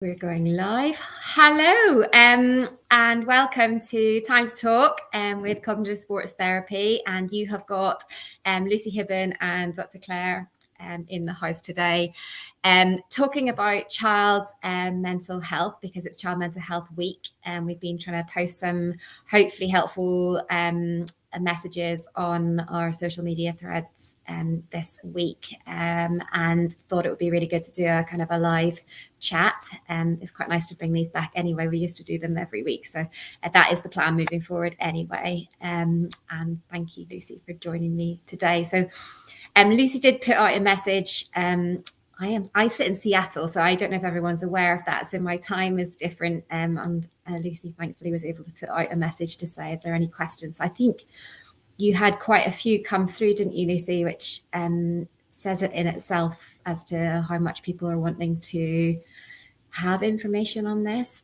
We're going live. Hello, and welcome to Time to Talk with Cognitive Sports Therapy. And you have got Lucy Hibben and Dr. Claire in the house today, talking about child mental health, because it's Child Mental Health Week, and we've been trying to post some hopefully helpful messages on our social media threads this week, and thought it would be really good to do a kind of a live chat. It's quite nice to bring these back anyway. We used to do them every week, so that is the plan moving forward anyway. And thank you, Lucy, for joining me today. So Lucy did put out a message. I sit in Seattle, so I don't know if everyone's aware of that. So my time is different. And Lucy thankfully was able to put out a message to say, is there any questions? So I think you had quite a few come through, didn't you, Lucy, which says it in itself as to how much people are wanting to have information on this.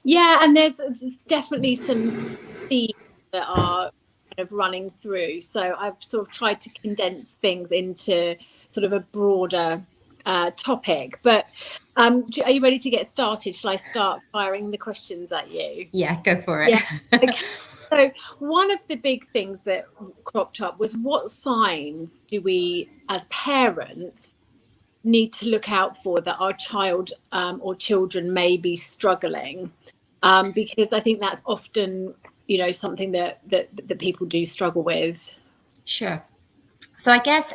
Yeah, and there's definitely some themes that are kind of running through. So I've sort of tried to condense things into sort of a broader topic. But are you ready to get started? Shall I start firing the questions at you? Yeah, go for it. Yeah. Okay. So one of the big things that cropped up was, what signs do we as parents need to look out for that our child or children may be struggling? Because I think that's often, something that people do struggle with. Sure. So I guess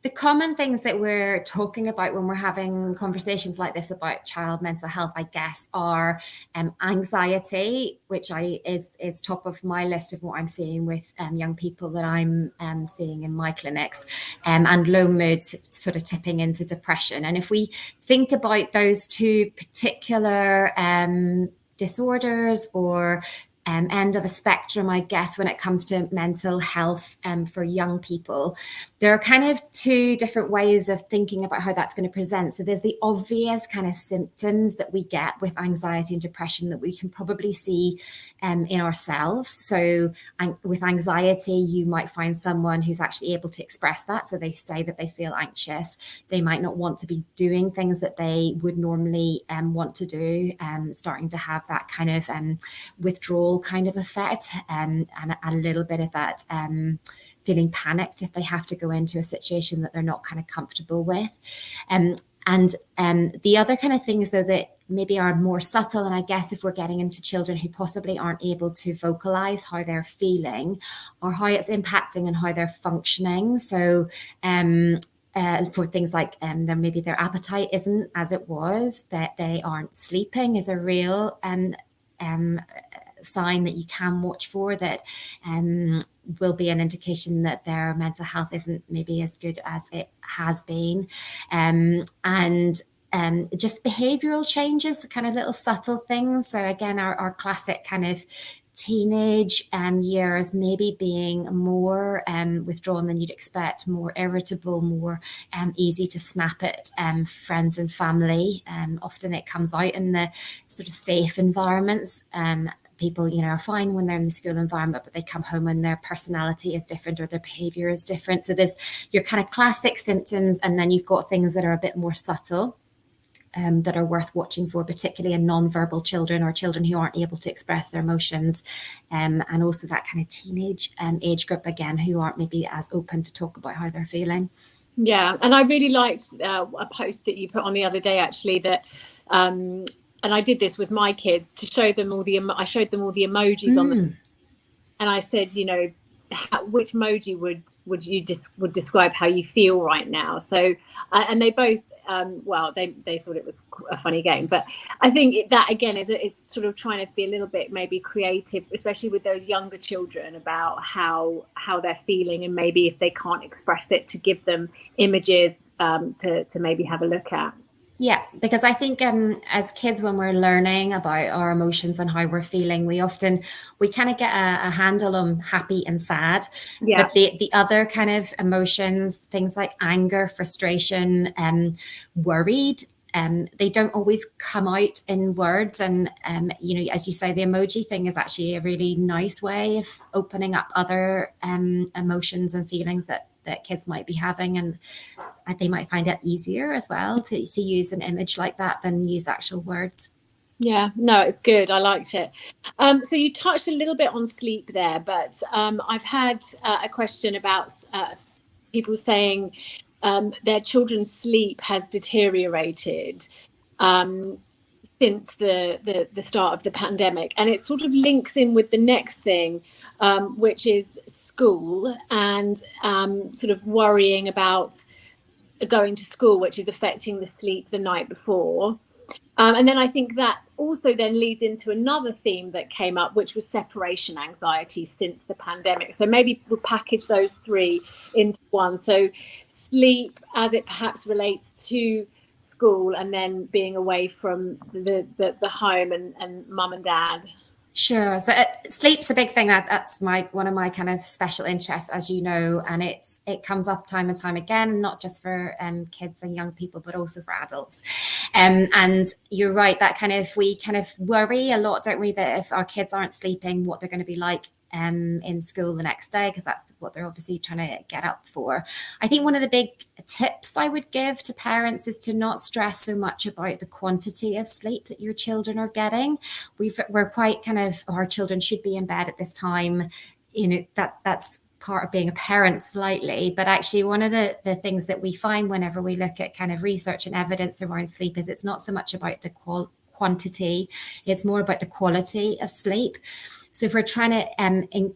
the common things that we're talking about when we're having conversations like this about child mental health, I guess, are anxiety, which is top of my list of what I'm seeing with young people that I'm seeing in my clinics, and low mood sort of tipping into depression. And if we think about those two particular disorders or end of a spectrum, I guess, when it comes to mental health for young people, there are kind of two different ways of thinking about how that's going to present. So there's the obvious kind of symptoms that we get with anxiety and depression that we can probably see in ourselves. So with anxiety, you might find someone who's actually able to express that. So they say that they feel anxious. They might not want to be doing things that they would normally want to do, starting to have that kind of withdrawal kind of effect, and a little bit of that feeling panicked if they have to go into a situation that they're not kind of comfortable with. And the other kind of things, though, that maybe are more subtle, and I guess if we're getting into children who possibly aren't able to vocalize how they're feeling or how it's impacting and how they're functioning. So for things like maybe their appetite isn't as it was, that they aren't sleeping is a real sign that you can watch for, that will be an indication that their mental health isn't maybe as good as it has been. And just behavioral changes, the kind of little subtle things. So again, our classic kind of teenage years, maybe being more withdrawn than you'd expect, more irritable, more easy to snap at friends and family. Often it comes out in the sort of safe environments. People, are fine when they're in the school environment, but they come home and their personality is different or their behavior is different. So there's your kind of classic symptoms, and then you've got things that are a bit more subtle, that are worth watching for, particularly in non-verbal children or children who aren't able to express their emotions, and also that kind of teenage age group, again, who aren't maybe as open to talk about how they're feeling. Yeah, and I really liked a post that you put on the other day, actually, that and I did this with my kids to show them all I showed them all the emojis on them, and I said, which emoji would describe how you feel right now? So and they both they thought it was a funny game, but I think that again it's sort of trying to be a little bit maybe creative, especially with those younger children, about how they're feeling, and maybe if they can't express it, to give them images to maybe have a look at. Yeah, because I think as kids, when we're learning about our emotions and how we're feeling, we kind of get a handle on happy and sad. Yeah. But the other kind of emotions, things like anger, frustration, worried, they don't always come out in words. And, as you say, the emoji thing is actually a really nice way of opening up other emotions and feelings that that kids might be having, and they might find it easier as well to use an image like that than use actual words. Yeah, no, it's good. I liked it. So you touched a little bit on sleep there, but I've had a question about people saying their children's sleep has deteriorated since the start of the pandemic, and it sort of links in with the next thing, which is school and sort of worrying about going to school, which is affecting the sleep the night before. And then I think that also then leads into another theme that came up, which was separation anxiety since the pandemic. So maybe we'll package those three into one. So sleep as it perhaps relates to school, and then being away from the home and mum and dad. Sure. So sleep's a big thing. That's one of my kind of special interests, as you know, and it comes up time and time again, not just for kids and young people, but also for adults. And you're right, that we kind of worry a lot, don't we, that if our kids aren't sleeping, what they're going to be like in school the next day, because that's what they're obviously trying to get up for. I think one of the big tips I would give to parents is to not stress so much about the quantity of sleep that your children are getting. We're quite our children should be in bed at this time. That's part of being a parent slightly, but actually one of the things that we find whenever we look at kind of research and evidence around sleep is it's not so much about the quantity, it's more about the quality of sleep. So if we're trying to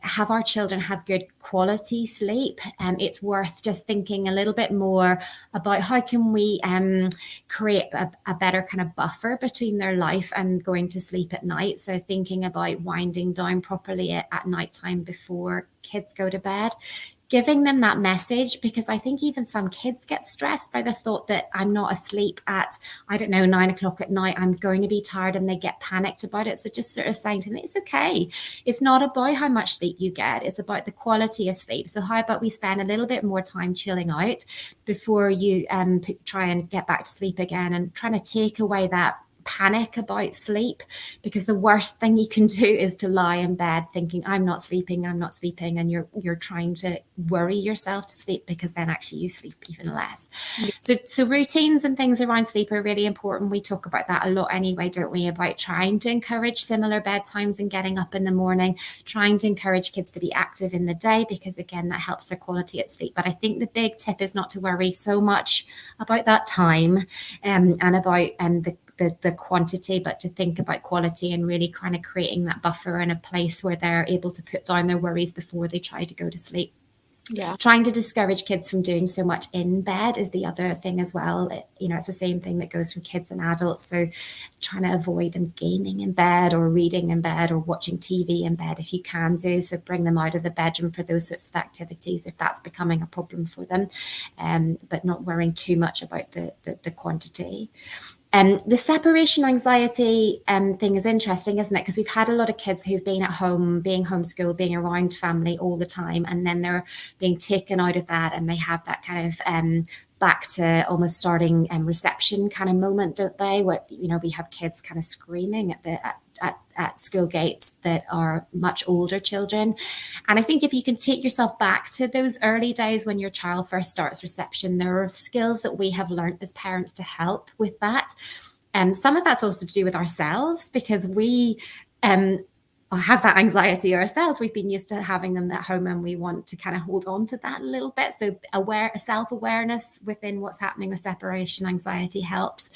have our children have good quality sleep, it's worth just thinking a little bit more about how can we create a better kind of buffer between their life and going to sleep at night. So thinking about winding down properly at nighttime before kids go to bed. Giving them that message, because I think even some kids get stressed by the thought that I'm not asleep at, 9 o'clock at night, I'm going to be tired, and they get panicked about it. So just sort of saying to them, it's okay. It's not about how much sleep you get. It's about the quality of sleep. So how about we spend a little bit more time chilling out before you try and get back to sleep again, and trying to take away that panic about sleep, because the worst thing you can do is to lie in bed thinking I'm not sleeping, and you're trying to worry yourself to sleep, because then actually you sleep even less. So routines and things around sleep are really important. We talk about that a lot anyway, don't we, about trying to encourage similar bedtimes and getting up in the morning, trying to encourage kids to be active in the day, because again that helps their quality at sleep. But I think the big tip is not to worry so much about that time and about the quantity, but to think about quality and really kind of creating that buffer and a place where they're able to put down their worries before they try to go to sleep. Yeah. Trying to discourage kids from doing so much in bed is the other thing as well. It's the same thing that goes for kids and adults. So trying to avoid them gaming in bed or reading in bed or watching TV in bed if you can do. So bring them out of the bedroom for those sorts of activities if that's becoming a problem for them, but not worrying too much about the quantity. The separation anxiety thing is interesting, isn't it? Because we've had a lot of kids who've been at home, being homeschooled, being around family all the time, and then they're being taken out of that, and they have that kind of back to almost starting reception kind of moment, don't they? Where we have kids kind of screaming at school gates that are much older children. And I think if you can take yourself back to those early days when your child first starts reception, there are skills that we have learned as parents to help with that. Some of that's also to do with ourselves, because we have that anxiety ourselves. We've been used to having them at home, and we want to kind of hold on to that a little bit. So self-awareness within what's happening with separation anxiety helps.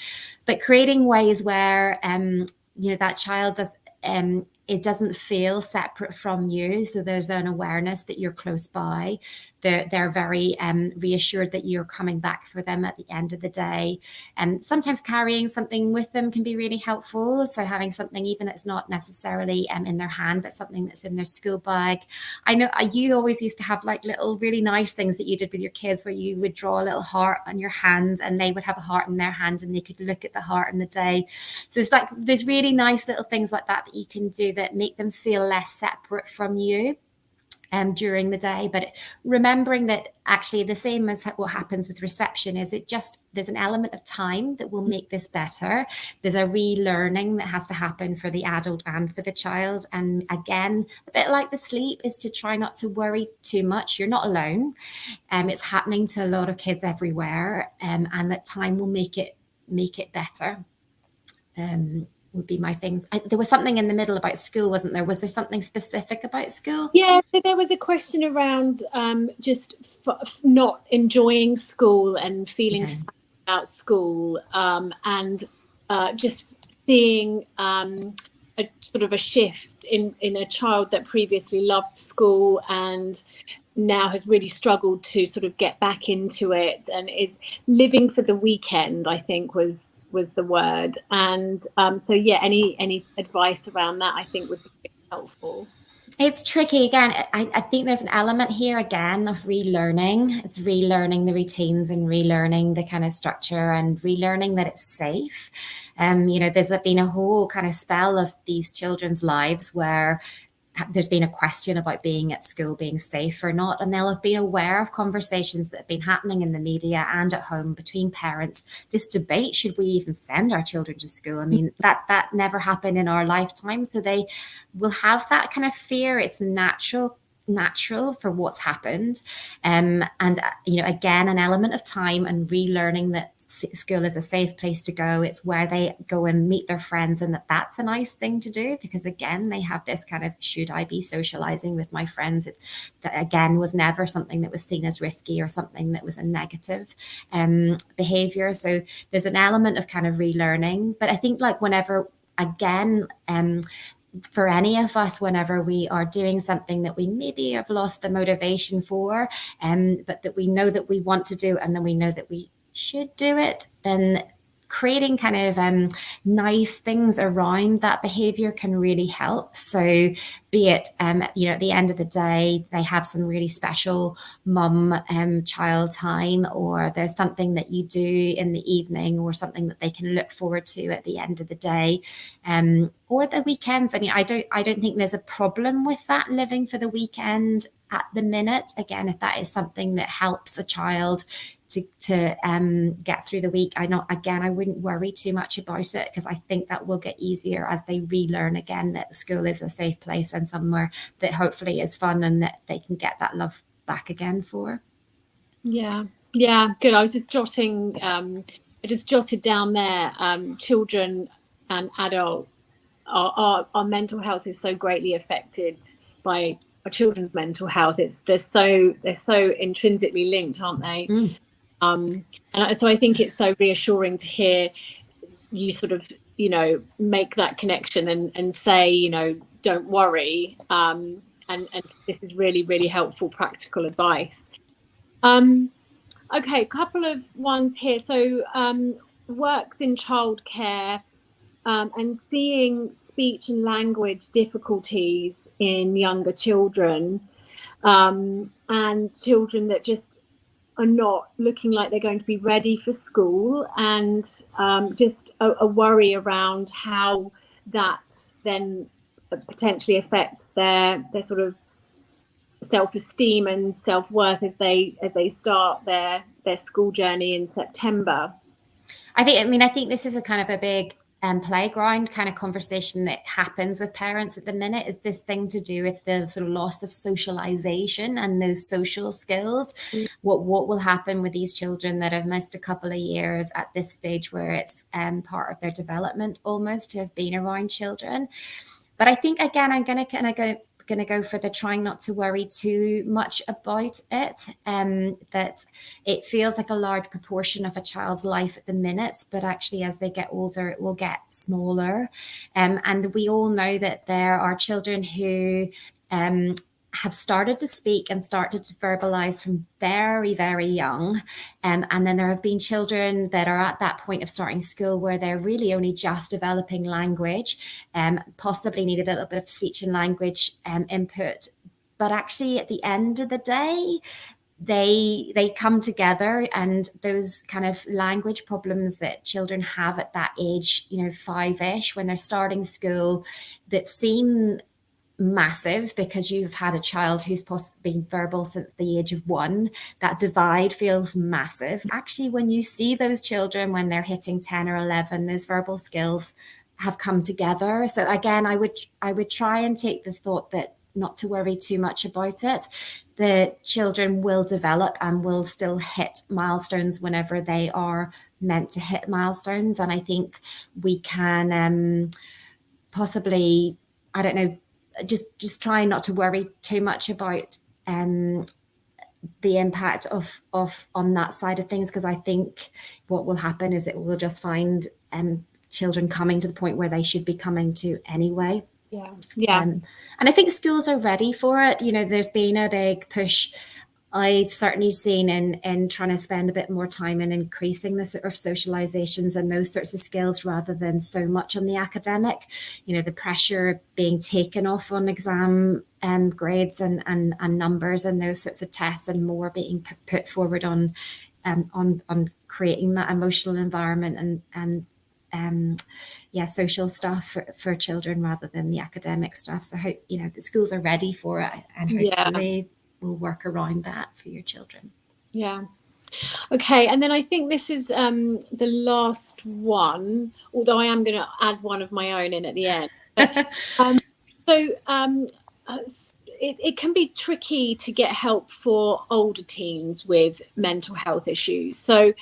But creating ways where that child does it doesn't feel separate from you. So there's an awareness that you're close by. They're very reassured that you're coming back for them at the end of the day. And sometimes carrying something with them can be really helpful. So having something, even if it's not necessarily in their hand, but something that's in their school bag. I know you always used to have like little really nice things that you did with your kids, where you would draw a little heart on your hand and they would have a heart in their hand and they could look at the heart in the day. So it's like there's really nice little things like that you can do that make them feel less separate from you. during the day. But remembering that actually the same as what happens with reception is there's an element of time that will make this better. There's a relearning that has to happen for the adult and for the child. And again, a bit like the sleep, is to try not to worry too much. You're not alone. It's happening to a lot of kids everywhere, and that time will make it better. Would be my things. There was something in the middle about school, wasn't there? Was there something specific about school? Yeah, so there was a question around just not enjoying school and feeling sad about school, and just seeing a sort of a shift in a child that previously loved school and now has really struggled to sort of get back into it and is living for the weekend, I think was the word. And so yeah, any advice around that I think would be really helpful. It's tricky again. I think there's an element here again of relearning. It's relearning the routines and relearning the kind of structure and relearning that it's safe. There's been a whole kind of spell of these children's lives where there's been a question about being at school, being safe or not, and they'll have been aware of conversations that have been happening in the media and at home between parents. This debate, should we even send our children to school? I mean, that never happened in our lifetime. So they will have that kind of fear. It's natural for what's happened, and again, an element of time and relearning that school is a safe place to go. It's where they go and meet their friends, and that's a nice thing to do, because again, they have this kind of, should I be socializing with my friends? That again was never something that was seen as risky or something that was a negative behavior. So there's an element of kind of relearning. But I think whenever, again, for any of us, whenever we are doing something that we maybe have lost the motivation for, but that we know that we want to do, and then we know that we should do it, then creating kind of nice things around that behavior can really help. So be it, at the end of the day, they have some really special mum child time, or there's something that you do in the evening, or something that they can look forward to at the end of the day, or the weekends. I mean, I don't think there's a problem with that, living for the weekend at the minute. Again, if that is something that helps a child to get through the week, I wouldn't worry too much about it, because I think that will get easier as they relearn again that school is a safe place and somewhere that hopefully is fun and that they can get that love back again for. Yeah, good. I was just jotting, I just jotted down there, children and adult, our mental health is so greatly affected by our children's mental health. They're so intrinsically linked, aren't they? And so I think it's so reassuring to hear you sort of, make that connection and say, don't worry. And this is really, really helpful practical advice. Okay, a couple of ones here. So works in childcare, and seeing speech and language difficulties in younger children, and children that just are not looking like they're going to be ready for school, and just a worry around how that then potentially affects their sort of self-esteem and self-worth as they start their school journey in September. I think this is a kind of a big playground kind of conversation that happens with parents at the minute. Is this thing to do with the sort of loss of socialization and those social skills? What will happen with these children that have missed a couple of years at this stage, where it's part of their development almost to have been around children? But I think, again, I'm going to go for the trying not to worry too much about it, that it feels like a large proportion of a child's life at the minute, but actually as they get older it will get smaller, and we all know that there are children who have started to speak and started to verbalize from very, very young. And then there have been children that are at that point of starting school where they're really only just developing language, possibly need a little bit of speech and language input. But actually, at the end of the day, they come together, and those kind of language problems that children have at that age, 5-ish, when they're starting school, that seem massive because you've had a child who's been verbal since the age of 1. That divide feels massive. Actually, when you see those children when they're hitting 10 or 11, those verbal skills have come together. So again, I would try and take the thought that not to worry too much about it. The children will develop and will still hit milestones whenever they are meant to hit milestones. And I think we can possibly, I don't know, just try not to worry too much about the impact of on that side of things, because I think what will happen is it will just find children coming to the point where they should be coming to anyway. Yeah. And I think schools are ready for it. You know, there's been a big push. I've certainly seen in trying to spend a bit more time in increasing the sort of socializations and those sorts of skills rather than so much on the academic. You know, the pressure being taken off on exam grades and numbers and those sorts of tests, and more being put forward on creating that emotional environment and social stuff for children rather than the academic stuff. So hope, you know, the schools are ready for it, and hopefully we'll work around that for your children. Yeah. Okay, and then I think this is the last one, although I am going to add one of my own in at the end. But, it can be tricky to get help for older teens with mental health issues. So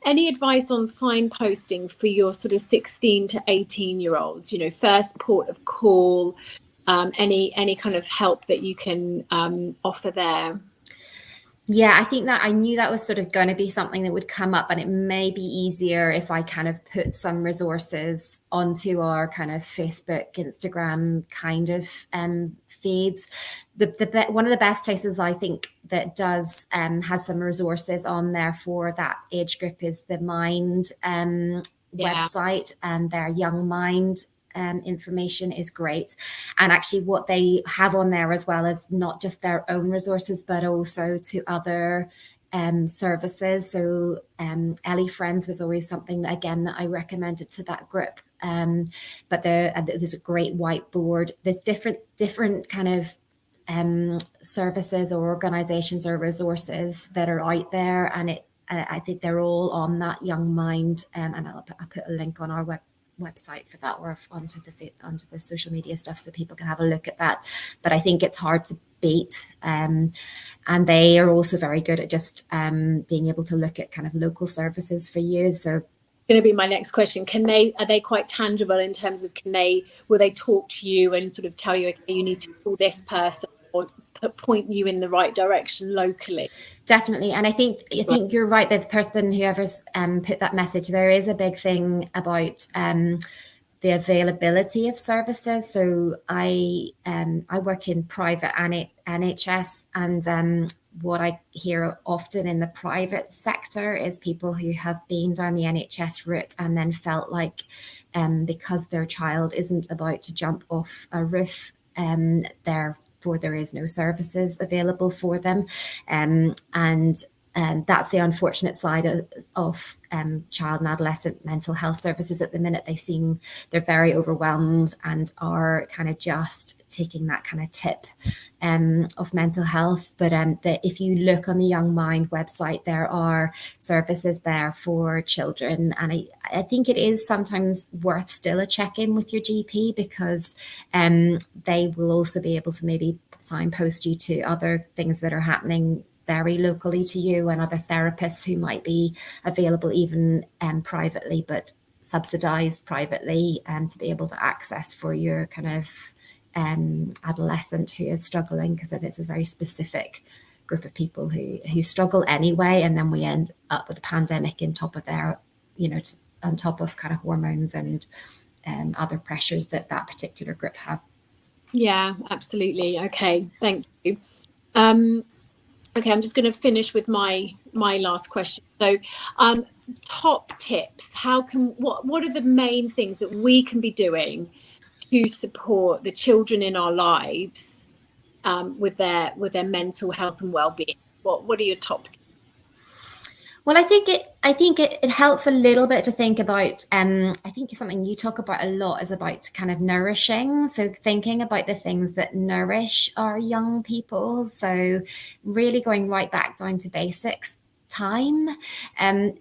any advice on signposting for your sort of 16 to 18-year-olds, you know, first port of call, any kind of help that you can offer there? Yeah, I think that I knew that was sort of going to be something that would come up, and it may be easier if I kind of put some resources onto our kind of Facebook, Instagram kind of feeds. One of the best places I think that does has some resources on there for that age group is the Mind website, and their Young Mind information is great. And actually what they have on there as well is not just their own resources, but also to other services. So Ellie Friends was always something that, again, that I recommended to that group. But there's a great whiteboard. There's different kind of services or organizations or resources that are out there, and I think they're all on that Young Mind, and I'll put a link on our website for that, or onto the social media stuff, so people can have a look at that. But I think it's hard to beat, and they are also very good at just being able to look at kind of local services for you. So going to be my next question. Are they quite tangible in terms of will they talk to you and sort of tell you, okay, you need to call this person, or point you in the right direction locally? Definitely. And I think you're right that the person, whoever's put that message, there is a big thing about the availability of services. So I work in private NHS, and what I hear often in the private sector is people who have been down the NHS route and then felt like because their child isn't about to jump off a roof, therefore there is no services available for them. And that's the unfortunate side of child and adolescent mental health services at the minute. They're very overwhelmed and are kind of just taking that kind of tip of mental health. But if you look on the Young Mind website, there are services there for children. And I think it is sometimes worth still a check-in with your GP, because they will also be able to maybe signpost you to other things that are happening very locally to you, and other therapists who might be available even privately, but subsidized privately, to be able to access for your kind of adolescent who is struggling, because this is a very specific group of people who struggle anyway, and then we end up with a pandemic on top of their, on top of kind of hormones and other pressures that particular group have. Yeah, absolutely. Okay, thank you. Okay, I'm just going to finish with my last question. So, top tips. What are the main things that we can be doing to support the children in our lives with their mental health and well-being? What are your top tips? Well, I think it helps a little bit to think about. I think something you talk about a lot is about kind of nourishing. So thinking about the things that nourish our young people. So really going right back down to basics. Time,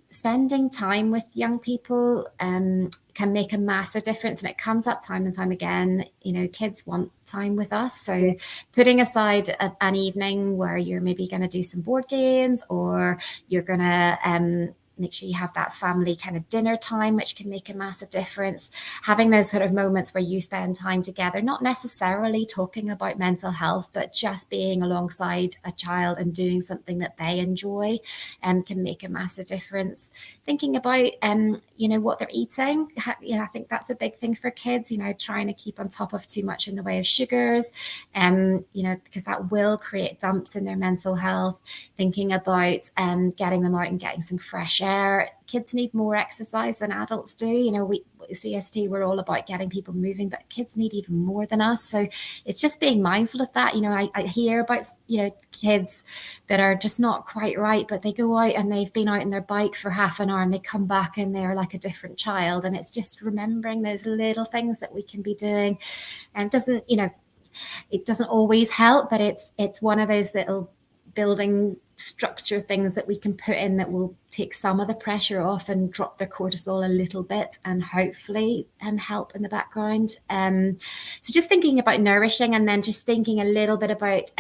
spending time with young people can make a massive difference, and it comes up time and time again. You know, kids want time with us, so putting aside an evening where you're maybe going to do some board games, or you're going to make sure you have that family kind of dinner time, which can make a massive difference. Having those sort of moments where you spend time together, not necessarily talking about mental health, but just being alongside a child and doing something that they enjoy can make a massive difference. Thinking about, what they're eating. I think that's a big thing for kids, trying to keep on top of too much in the way of sugars, because that will create dumps in their mental health. Thinking about getting them out and getting some fresh air. Kids need more exercise than adults do. We CST, we're all about getting people moving, but kids need even more than us. So it's just being mindful of that. I hear about, kids that are just not quite right, but they go out and they've been out on their bike for half an hour and they come back and they're like a different child. And it's just remembering those little things that we can be doing. And it doesn't always help, but it's one of those little building structure things that we can put in that will take some of the pressure off and drop their cortisol a little bit, and hopefully help in the background. So just thinking about nourishing, and then just thinking a little bit about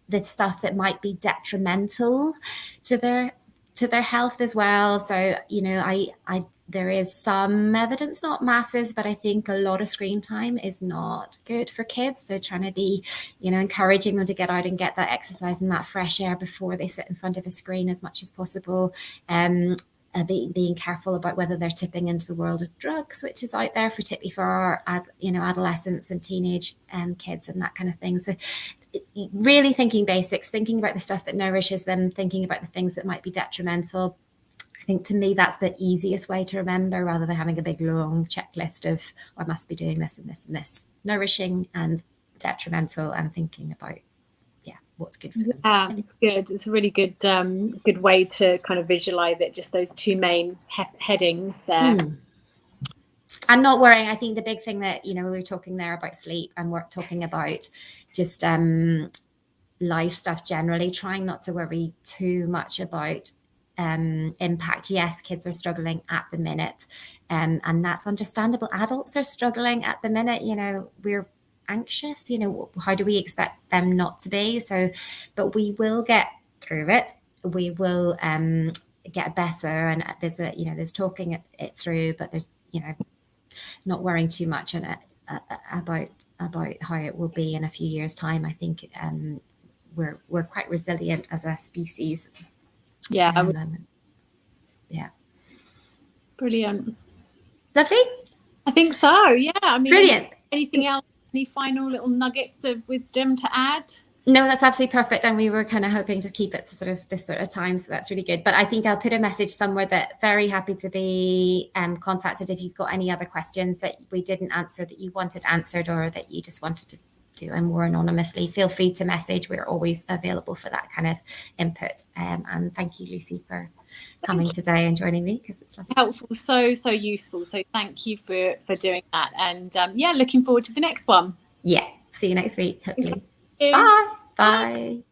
the stuff that might be detrimental to their health as well. So there is some evidence, not masses, but I think a lot of screen time is not good for kids. So trying to be, encouraging them to get out and get that exercise and that fresh air before they sit in front of a screen as much as possible. Being careful about whether they're tipping into the world of drugs, which is out there particularly for our, adolescents and teenage kids and that kind of thing. So really thinking basics, thinking about the stuff that nourishes them, thinking about the things that might be detrimental. I think to me that's the easiest way to remember, rather than having a big long checklist of I must be doing this and this and this. Nourishing and detrimental, and thinking about what's good for them. Yeah, it's good. It's a really good good way to kind of visualize it. Just those two main headings there. And not worrying. I think the big thing that, we were talking there about sleep, and we're talking about just life stuff generally, trying not to worry too much about impact. Yes, kids are struggling at the minute, and that's understandable. Adults are struggling at the minute. We're anxious. How do we expect them not to be? So, but we will get through it. We will get better, and there's talking it through, but there's not worrying too much about how it will be in a few years' time. I think we're quite resilient as a species. Yeah. Yeah. Brilliant. Lovely. I think so. Yeah. I mean, brilliant. Anything else? Any final little nuggets of wisdom to add? No, that's absolutely perfect. And we were kind of hoping to keep it to sort of this sort of time. So that's really good. But I think I'll put a message somewhere that very happy to be contacted if you've got any other questions that we didn't answer, that you wanted answered, or that you just wanted to do and more anonymously. Feel free to message. We're always available for that kind of input. And thank you, Lucy, for coming today and joining me, because it's helpful, so useful. So thank you for doing that. And looking forward to the next one. Yeah. See you next week, hopefully. Bye. Bye.